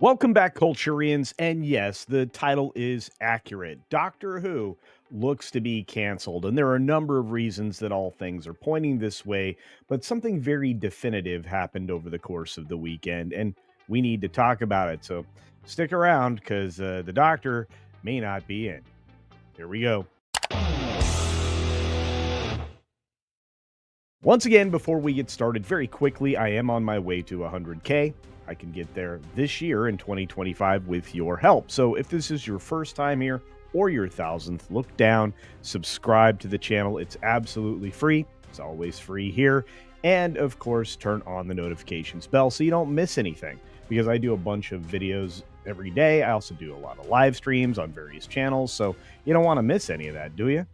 Welcome back, Culturians, and yes, the title is accurate. Doctor Who looks to be canceled, and there are a number of reasons that all things are pointing this way, but something very definitive happened over the course of the weekend, and we need to talk about it. So stick around because the Doctor may not be in. Here we go. Once again, before we get started, very quickly, I am on my way to 100K. I can get there this year in 2025 with your help. So if this is your first time here or your 1000th, look down, subscribe to the channel. It's absolutely free. It's always free here. And of course, turn on the notifications bell so you don't miss anything, because I do a bunch of videos every day. I also do a lot of live streams on various channels. So you don't want to miss any of that, do you?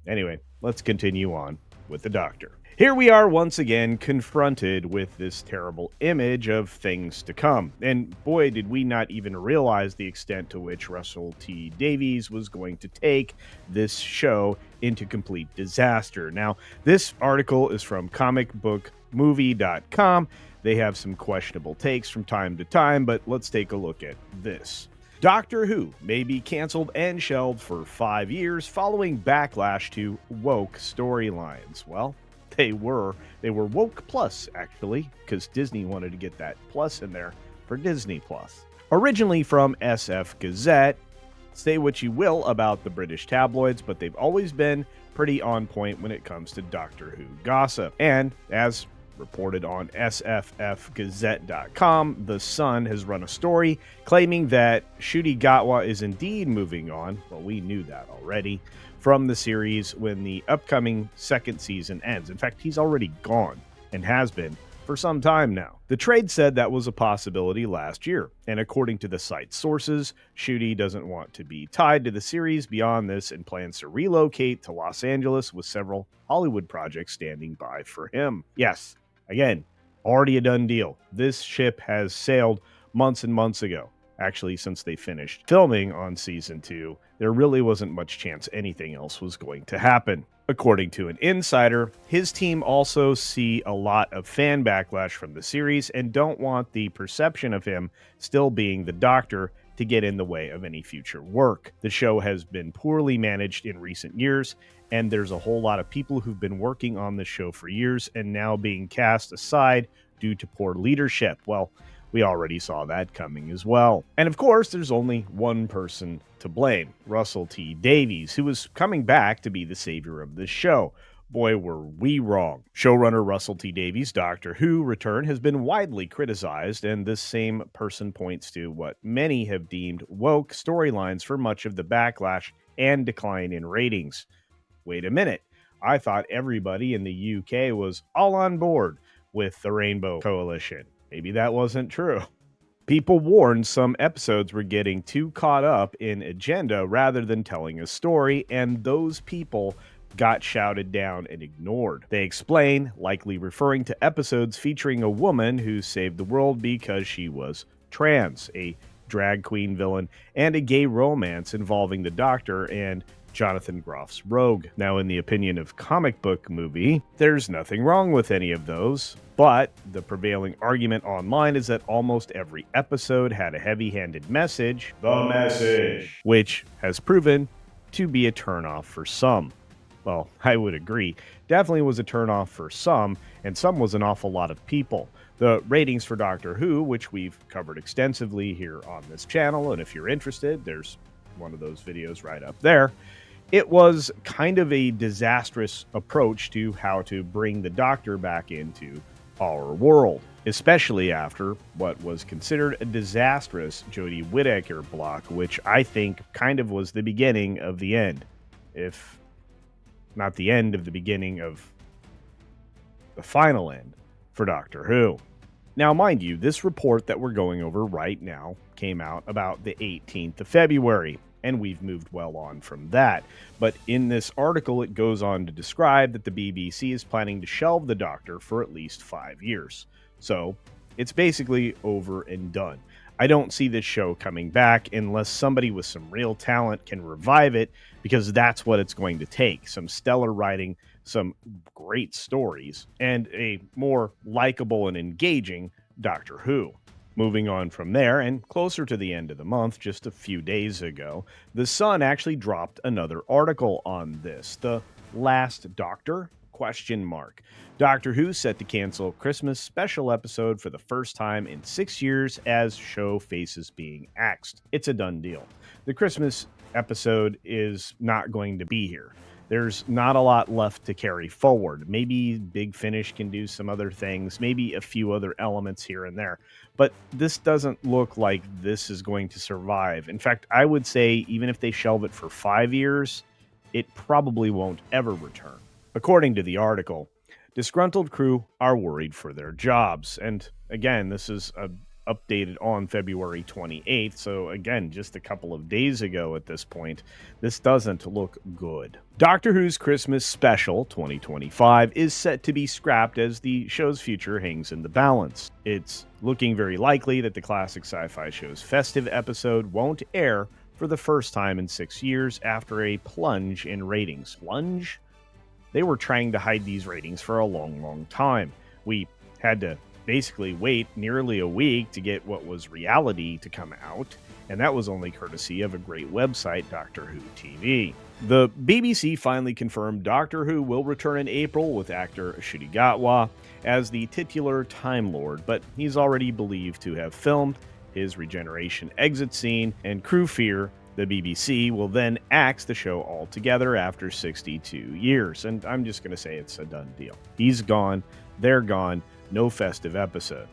Anyway, let's continue on with the Doctor. Here we are once again confronted with this terrible image of things to come. And boy, did we not even realize the extent to which Russell T Davies was going to take this show into complete disaster. Now, this article is from comicbookmovie.com. They have some questionable takes from time to time, but let's take a look at this. Doctor Who may be canceled and shelved for 5 years following backlash to woke storylines. Well, they were woke plus, actually, because Disney wanted to get that plus in there for Disney Plus. Originally from SF Gazette, say what you will about the British tabloids, but they've always been pretty on point when it comes to Doctor Who gossip. And as reported on sffgazette.com, The Sun has run a story claiming that Ncuti Gatwa is indeed moving on. Well, we knew that already, from the series when the upcoming second season ends. In fact, he's already gone and has been for some time now. The trade said that was a possibility last year, and according to the site's sources, Ncuti doesn't want to be tied to the series beyond this and plans to relocate to Los Angeles with several Hollywood projects standing by for him. Yes, again, already a done deal. This ship has sailed months and months ago. Actually, since they finished filming on season 2, there really wasn't much chance anything else was going to happen. According to an insider, his team also see a lot of fan backlash from the series and don't want the perception of him still being the Doctor to get in the way of any future work. The show has been poorly managed in recent years, and there's a whole lot of people who've been working on the show for years and now being cast aside due to poor leadership. Well, we already saw that coming as well. And of course, there's only one person to blame, Russell T Davies, who was coming back to be the savior of this show. Boy, were we wrong. Showrunner Russell T Davies' Doctor Who return has been widely criticized, and this same person points to what many have deemed woke storylines for much of the backlash and decline in ratings. Wait a minute. I thought everybody in the UK was all on board with the Rainbow Coalition. Maybe that wasn't true. People warned some episodes were getting too caught up in agenda rather than telling a story, and those people got shouted down and ignored. They explain, likely referring to episodes featuring a woman who saved the world because she was trans, a drag queen villain, and a gay romance involving the Doctor and Jonathan Groff's Rogue. Now, in the opinion of Comic Book Movie, there's nothing wrong with any of those, but the prevailing argument online is that almost every episode had a heavy-handed message, the message, which has proven to be a turnoff for some. Well, I would agree. Definitely was a turnoff for some, and some was an awful lot of people. The ratings for Doctor Who, which we've covered extensively here on this channel, and if you're interested, there's one of those videos right up there. It was kind of a disastrous approach to how to bring the Doctor back into our world, especially after what was considered a disastrous Jodie Whittaker block, which I think kind of was the beginning of the end, if not the end of the beginning of the final end for Doctor Who. Now, mind you, this report that we're going over right now came out about the 18th of February, and we've moved well on from that. But in this article, it goes on to describe that the BBC is planning to shelve the Doctor for at least 5 years. So it's basically over and done. I don't see this show coming back unless somebody with some real talent can revive it, because that's what it's going to take. Some stellar writing, some great stories, and a more likable and engaging Doctor Who. Moving on from there, and closer to the end of the month, just a few days ago, The Sun actually dropped another article on this. The Last Doctor? Question mark. Doctor Who set to cancel Christmas special episode for the first time in 6 years as show faces being axed. It's a done deal. The Christmas episode is not going to be here. There's not a lot left to carry forward. Maybe Big Finish can do some other things, maybe a few other elements here and there. But this doesn't look like this is going to survive. In fact, I would say even if they shelve it for 5 years, it probably won't ever return. According to the article, disgruntled crew are worried for their jobs. And again, this is updated on February 28th. So again, just a couple of days ago at this point, this doesn't look good. Doctor Who's Christmas Special 2025 is set to be scrapped as the show's future hangs in the balance. It's looking very likely that the classic sci-fi show's festive episode won't air for the first time in 6 years after a plunge in ratings. Plunge? They were trying to hide these ratings for a long time. We had to basically wait nearly a week to get what was reality to come out, and that was only courtesy of a great website, Doctor Who TV. The BBC finally confirmed Doctor Who will return in April with actor Ncuti Gatwa as the titular Time Lord, but he's already believed to have filmed his regeneration exit scene, and crew fear the BBC will then axe the show altogether after 62 years. And I'm just going to say it's a done deal. He's gone, they're gone, no festive episode.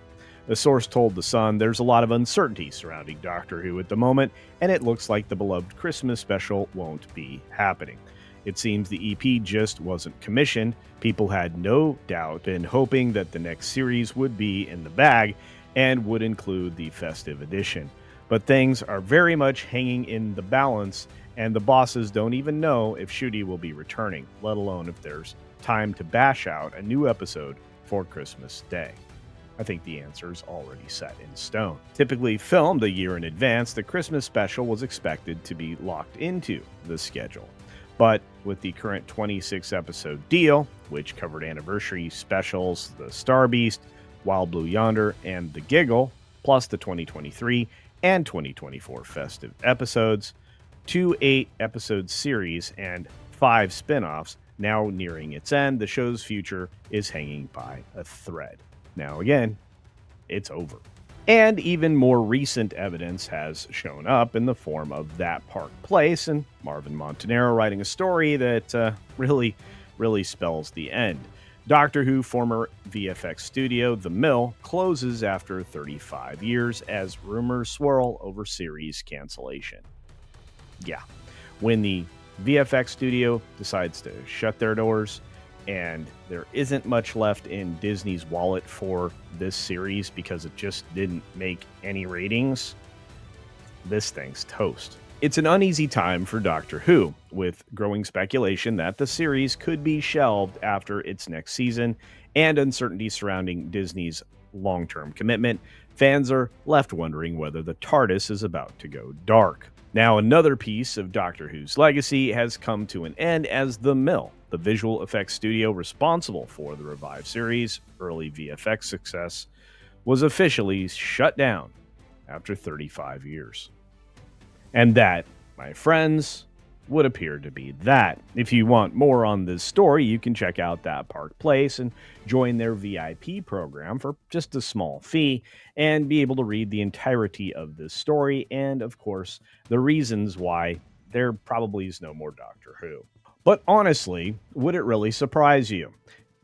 The source told The Sun there's a lot of uncertainty surrounding Doctor Who at the moment, and it looks like the beloved Christmas special won't be happening. It seems the EP just wasn't commissioned. People had no doubt been hoping that the next series would be in the bag and would include the festive edition. But things are very much hanging in the balance, and the bosses don't even know if Ncuti will be returning, let alone if there's time to bash out a new episode for Christmas Day. I think the answer is already set in stone. Typically filmed a year in advance, the Christmas special was expected to be locked into the schedule. But with the current 26-episode deal, which covered anniversary specials, The Star Beast, Wild Blue Yonder, and The Giggle, plus the 2023 and 2024 festive episodes, 2 8-episode series, and 5 spin-offs now nearing its end, the show's future is hanging by a thread. Now again, it's over. And even more recent evidence has shown up in the form of That Park Place and Marvin Montanaro writing a story that really spells the end. Doctor Who former VFX studio The Mill closes after 35 years as rumors swirl over series cancellation. Yeah, when the VFX studio decides to shut their doors and there isn't much left in Disney's wallet for this series because it just didn't make any ratings, this thing's toast. It's an uneasy time for Doctor Who, with growing speculation that the series could be shelved after its next season and uncertainty surrounding Disney's long-term commitment. Fans are left wondering whether the TARDIS is about to go dark. Now, another piece of Doctor Who's legacy has come to an end as The Mill, the visual effects studio responsible for the revived series' early VFX success, was officially shut down after 35 years. And that, my friends, would appear to be that. If you want more on this story, you can check out That Park Place and join their VIP program for just a small fee and be able to read the entirety of this story and, of course, the reasons why there probably is no more Doctor Who. But honestly, would it really surprise you?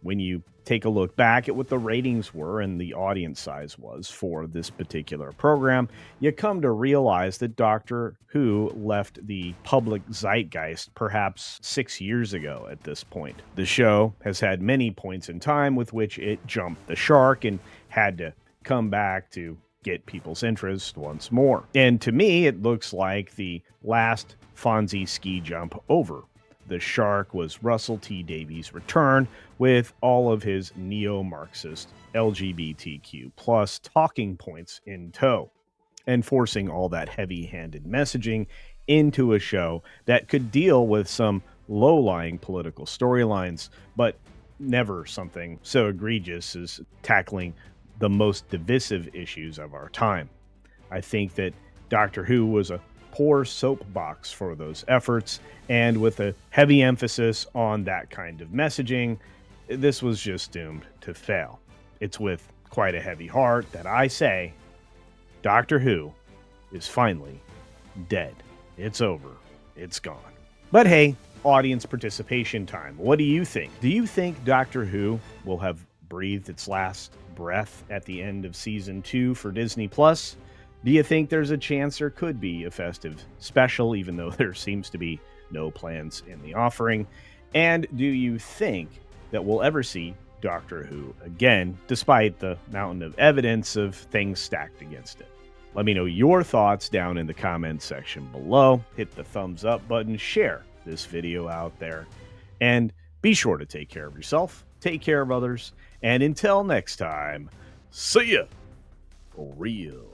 When you take a look back at what the ratings were and the audience size was for this particular program, you come to realize that Doctor Who left the public zeitgeist perhaps 6 years ago at this point. The show has had many points in time with which it jumped the shark and had to come back to get people's interest once more. And to me, it looks like the last Fonzie ski jump over. The shark was Russell T Davies' return with all of his neo-Marxist LGBTQ plus talking points in tow, enforcing all that heavy-handed messaging into a show that could deal with some low-lying political storylines, but never something so egregious as tackling the most divisive issues of our time. I think that Doctor Who was a poor soapbox for those efforts, and with a heavy emphasis on that kind of messaging, this was just doomed to fail. It's with quite a heavy heart that I say Doctor Who is finally dead. It's over. It's gone. But hey, audience participation time. What do you think? Do you think Doctor Who will have breathed its last breath at the end of season 2 for Disney Plus? Do you think there's a chance there could be a festive special, even though there seems to be no plans in the offering? And do you think that we'll ever see Doctor Who again, despite the mountain of evidence of things stacked against it? Let me know your thoughts down in the comments section below. Hit the thumbs up button, share this video out there, and be sure to take care of yourself, take care of others, and until next time, see ya for real.